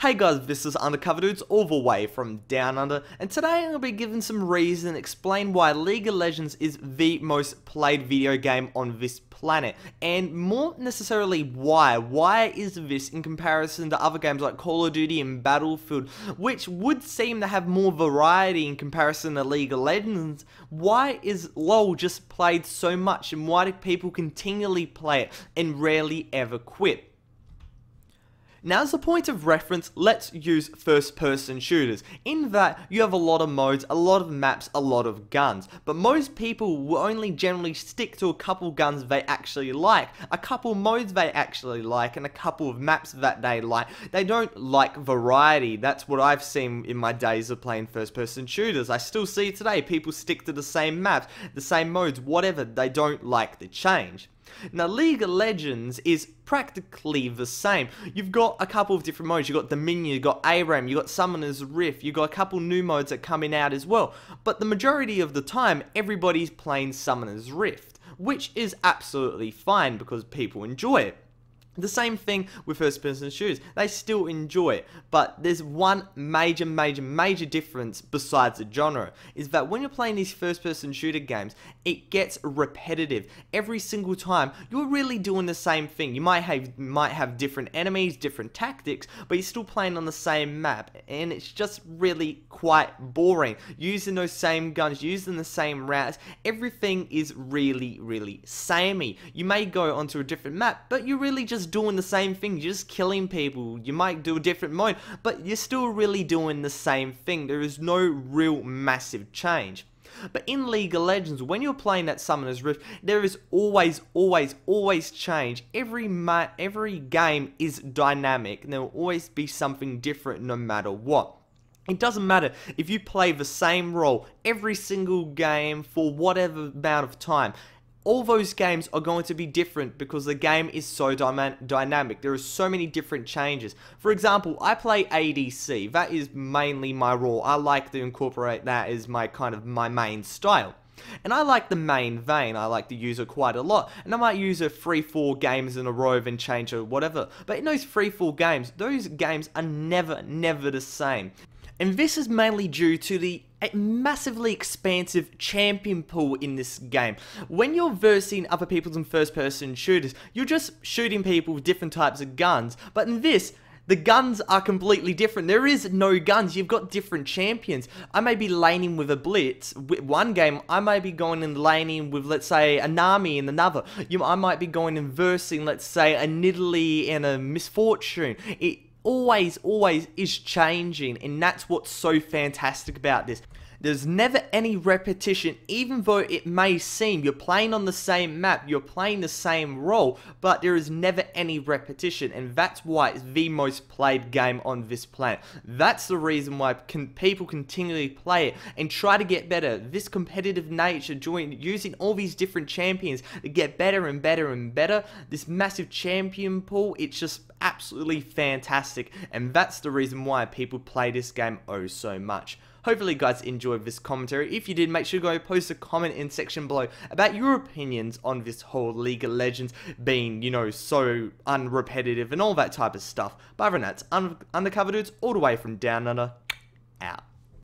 Hey guys, this is Undercoverdudes all the way from Down Under, and today I'm going to be giving some reason and explain why League of Legends is the most played video game on this planet, and more necessarily why. Why is this in comparison to other games like Call of Duty and Battlefield, which would seem to have more variety in comparison to League of Legends? Why is LoL just played so much, and why do people continually play it and rarely ever quit? Now, as a point of reference, let's use first-person shooters, in that you have a lot of modes, a lot of maps, a lot of guns, but most people will only generally stick to a couple guns they actually like, a couple modes they actually like, and a couple of maps that they like. They don't like variety. That's what I've seen in my days of playing first-person shooters. I still see it today. People stick to the same maps, the same modes, whatever. They don't like the change. Now, League of Legends is practically the same. You've got a couple of different modes. You've got Dominion, you've got ARAM, you've got Summoner's Rift, you've got a couple new modes that are coming out as well. But the majority of the time, everybody's playing Summoner's Rift, which is absolutely fine because people enjoy it. The same thing with first-person shooters. They still enjoy it, but there's one major difference besides the genre, is that when you're playing these first-person shooter games, it gets repetitive. Every single time, you're really doing the same thing. You might have different enemies, different tactics, but you're still playing on the same map, and it's just really quite boring. Using those same guns, using the same routes, everything is really samey. You may go onto a different map, but you're really just doing the same thing. You're just killing people. You might do a different mode, but you're still really doing the same thing. There is no real massive change. But in League of Legends, when you're playing that Summoner's Rift, there is always change. Every game is dynamic, and there will always be something different no matter what. It doesn't matter if you play the same role every single game for whatever amount of time. All those games are going to be different because the game is so dynamic. There are so many different changes. For example, I play ADC. That is mainly my role. I like to incorporate that as my main style. And I like the main vein. I like to use it quite a lot. And I might use it 3-4 games in a row and change it or whatever. But in those 3-4 games, those games are never the same. And this is mainly due to the massively expansive champion pool in this game. When you're versing other people in first-person shooters, you're just shooting people with different types of guns. But in this, the guns are completely different. There is no guns. You've got different champions. I may be laning with a Blitz. With one game, I may be going and laning with, let's say, a Nami in another. I might be going and versing, let's say, a Nidalee and a Misfortune. It always is changing, and that's what's so fantastic about this. There's never any repetition, even though it may seem you're playing on the same map, you're playing the same role, but there is never any repetition, and that's why it's the most played game on this planet. That's the reason why people continually play it and try to get better. This competitive nature, using all these different champions to get better and better, this massive champion pool, it's just absolutely fantastic, and that's the reason why people play this game oh so much. Hopefully you guys enjoyed this commentary. If you did, make sure to go post a comment in section below about your opinions on this whole League of Legends being, so unrepetitive and all that type of stuff. But other than that, it's Undercover Dudes all the way from Down Under, out.